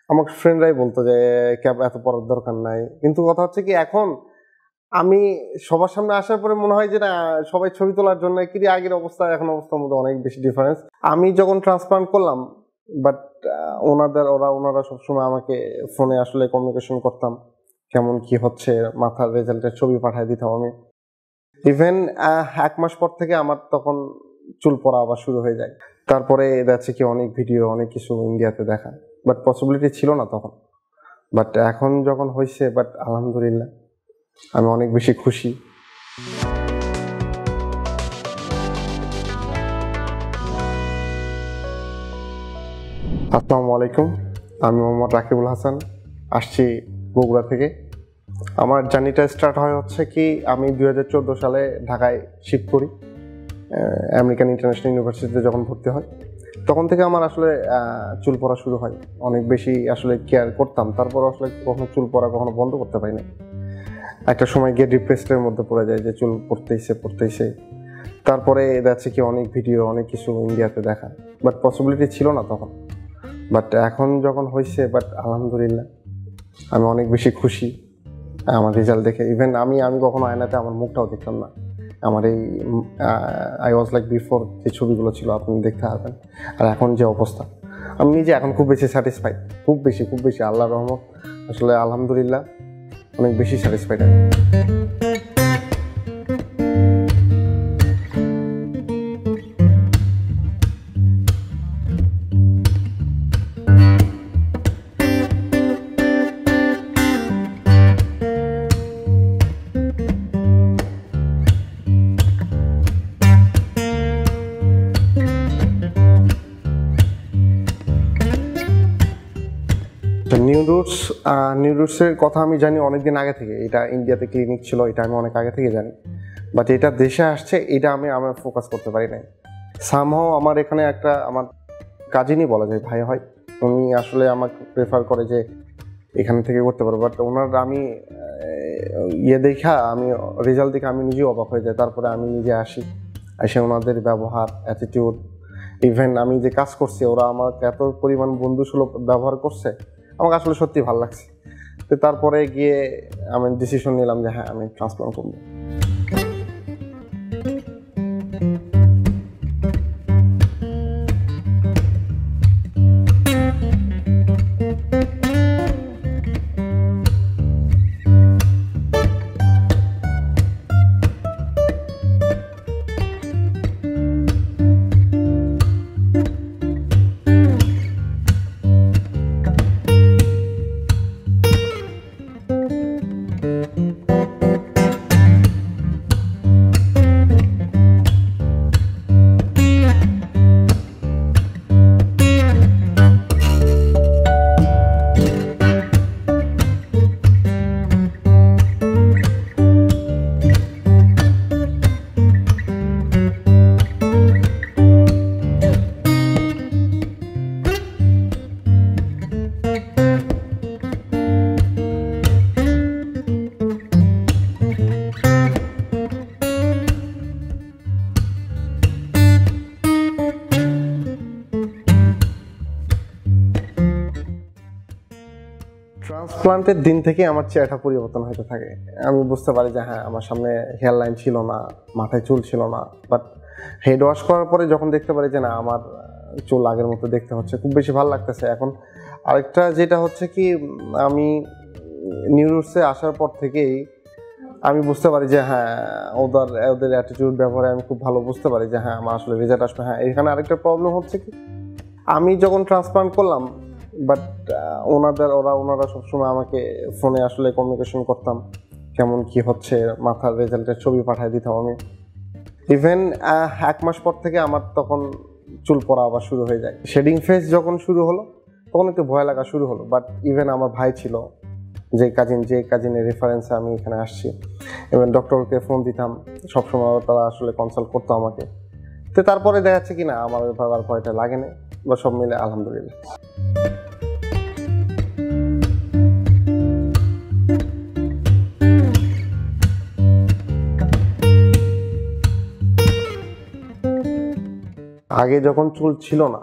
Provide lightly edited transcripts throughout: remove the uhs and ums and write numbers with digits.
আমার ফ্রেন্ডরাই বলতো যে ক্যাপ এত পড়ার দরকার নাই, কিন্তু কথা হচ্ছে কি এখন আমি সবার সামনে আসার পরে মনে হয় যে না, সবাই ছবি তোলার জন্য কি আগের অবস্থা এখন অবস্থার মধ্যে অনেক বেশি ডিফারেন্স। আমি যখন ট্রান্সপ্লান্ট করলাম, বাট ওনারা সবসময় আমাকে ফোনে আসলে কমিউনিকেশন করতাম, কেমন কি হচ্ছে, মাথার রেজাল্টের ছবি পাঠিয়ে দিতাম আমি। ইভেন 1 মাস পর থেকে আমার তখন চুল পড়া আবার শুরু হয়ে যায়। তারপরে যাচ্ছে কি অনেক ভিডিও, অনেক কিছু ইন্ডিয়াতে দেখা, বাট পসিবিলিটি ছিল না তখন। বাট এখন যখন হয়েছে, বাট আলহামদুলিল্লাহ আমি অনেক বেশি খুশি। আসসালামু আলাইকুম, আমি মোহাম্মদ রাকিবুল হাসান, আসছি বগুড়া থেকে। আমার জার্নিটা স্টার্ট হয় হচ্ছে কি, আমি 2014 সালে ঢাকায় শিফট করি। আমেরিকান ইন্টারন্যাশনাল ইউনিভার্সিটিতে যখন ভর্তি হয়, তখন থেকে আমার আসলে চুল পড়া শুরু হয়। অনেক বেশি আসলে কেয়ার করতাম, তারপর আসলে কখনো চুল পড়া কখনো বন্ধ করতে পারি না। একটা সময় গিয়ে ডিপ্রেসডের মধ্যে পড়ে যায় যে চুল পড়তেইছে। তারপরে যাচ্ছে কি অনেক ভিডিও, অনেক কিছু ইন্ডিয়াতে দেখা, বাট পসিবিলিটি ছিল না তখন। বাট এখন যখন হয়েছে, বাট আলহামদুলিল্লাহ আমি অনেক বেশি খুশি আমার রেজাল্ট দেখে। ইভেন আমি কখনো আয়নাতে আমার মুখটাও দেখতাম না। আমার এই আই ওয়াজ লাইক বিফোর যে ছবিগুলো ছিল আপনি দেখতে পারবেন, আর এখন যে অবস্থা, আমি নিজে এখন খুব বেশি স্যাটিসফাইড, খুব বেশি আল্লাহর রহমত। আসলে আলহামদুলিল্লাহ অনেক বেশি স্যাটিসফাইড আমি। নিউ রুটসের কথা আমি জানি অনেকদিন আগে থেকে। এটা ইন্ডিয়াতে ক্লিনিক ছিল, এটা আমি অনেক আগে থেকে জানি, বাট এটা দেশে আসছে এটা আমার ফোকাস করতে পারি নাই। সামহাও আমার এখানে আমার কাজিনই বলা যায়, ভাই হয়, উনি আসলে আমাকে প্রেফার করে যে এখানে থেকে করতে পারবো। বাট ওনার আমি আমি রেজাল্ট দেখে আমি নিজেও অবাক হয়ে যাই। তারপরে আমি নিজে এসে ওনাদের ব্যবহার, অ্যাটিটিউড, ইভেন আমি যে কাজ করছি, ওরা আমাকে এত পরিমাণ বন্ধুসুলভ ব্যবহার করছে, আমাকে আসলে সত্যি ভালো লাগছে। তো তারপরে গিয়ে আমি ডিসিশন নিলাম যে হ্যাঁ, আমি ট্রান্সপ্লান্ট করবো। ট্রান্সপ্লান্টের দিন থেকে আমার চেহারা পরিবর্তন হতে থাকে। আমি বুঝতে পারি যে হ্যাঁ, আমার সামনে হেয়ার লাইন ছিল না, মাথায় চুল ছিল না। বাট হেড ওয়াশ করার পরে যখন দেখতে পারি যে না, আমার চুল আগের মতো দেখতে হচ্ছে, খুব বেশি ভালো লাগতেছে এখন। আরেকটা যেটা হচ্ছে কি, আমি নিউ রুটসে আসার পর থেকেই আমি বুঝতে পারি যে হ্যাঁ, ওদের অ্যাটিটিউড, ব্যবহারে আমি খুব ভালো বুঝতে পারি যে হ্যাঁ, আমার আসলে রেজাল্ট আসবে। হ্যাঁ, এখানে আরেকটা প্রবলেম হচ্ছে কি, আমি যখন ট্রান্সপ্লান্ট করলাম, বাট ওনারা সবসময় আমাকে ফোনে আসলে কমিউনিকেশন করতাম, কেমন কি হচ্ছে, মাথার রেজাল্টের ছবি পাঠিয়ে দিতাম আমি। ইভেন 1 মাস পর থেকে আমার তখন চুল পড়া আবার শুরু হয়ে যায়। শেডিং ফেজ যখন শুরু হলো, তখন একটু ভয় লাগা শুরু হলো। বাট ইভেন আমার ভাই ছিল, যে কাজিনের রেফারেন্সে আমি এখানে আসছি, ইভেন ডক্টরকে ফোন দিতাম, সবসময় তারা আসলে কনসাল্ট করতো আমাকে। তো তারপরে দেখা যাচ্ছে কি না, আমার আর ভয়টা লাগে না, বা সব মিলে আলহামদুলিল্লাহ। আগে যখন চুল ছিল না,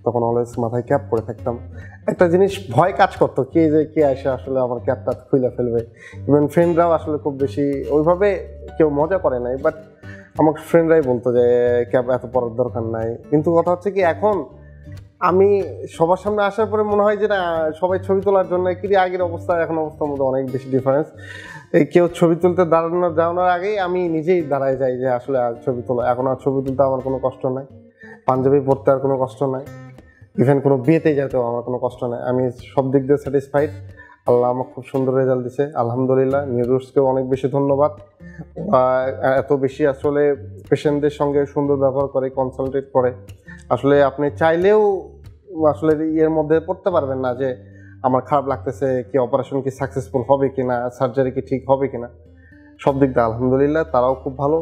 তখন অলওয়েজ মাথায় ক্যাপ পরে থাকতাম। একটা জিনিস ভয় কাজ করতো, কে এসে আসলে আমার ক্যাপটা খুলে ফেলবে। ইভেন ফ্রেন্ডরাও আসলে খুব বেশি ওইভাবে কেউ মজা করে নাই, বাট আমার ফ্রেন্ডরাই বলতো যে ক্যাপ এত পরার দরকার নাই। কিন্তু কথা হচ্ছে কি, এখন আমি সবার সামনে আসার পরে মনে হয় যে না, সবাই ছবি তোলার জন্য কি আগের অবস্থা এখন অবস্থার মধ্যে অনেক বেশি ডিফারেন্স। এই কেউ ছবি তুলতে দাঁড়ানোর আগেই আমি নিজেই দাঁড়ায় যাই যে আসলে আর ছবি তোলা, এখন আর ছবি তুলতে আমার কোনো কষ্ট নাই, পাঞ্জাবি পরতে আর কোনো কষ্ট নাই, ইভেন কোনো বিয়েতে যেতেও আমার কোনো কষ্ট নাই। আমি সব দিক দিয়ে স্যাটিসফাইড। আল্লাহ আমার খুব সুন্দর রেজাল্ট দিছে, আলহামদুলিল্লাহ। নিউরোসকেও অনেক বেশি ধন্যবাদ, এত বেশি আসলে পেশেন্টদের সঙ্গে সুন্দর ব্যবহার করে, কনসালটেট করে। আসলে আপনি চাইলেও আসলে এর মধ্যে পড়তে পারবেন না যে আমার খারাপ লাগতেছে, কি অপারেশন কি সাকসেসফুল হবে কিনা, সার্জারি কি ঠিক হবে কিনা। সব দিক দিয়ে আলহামদুলিল্লাহ, তারাও খুব ভালো।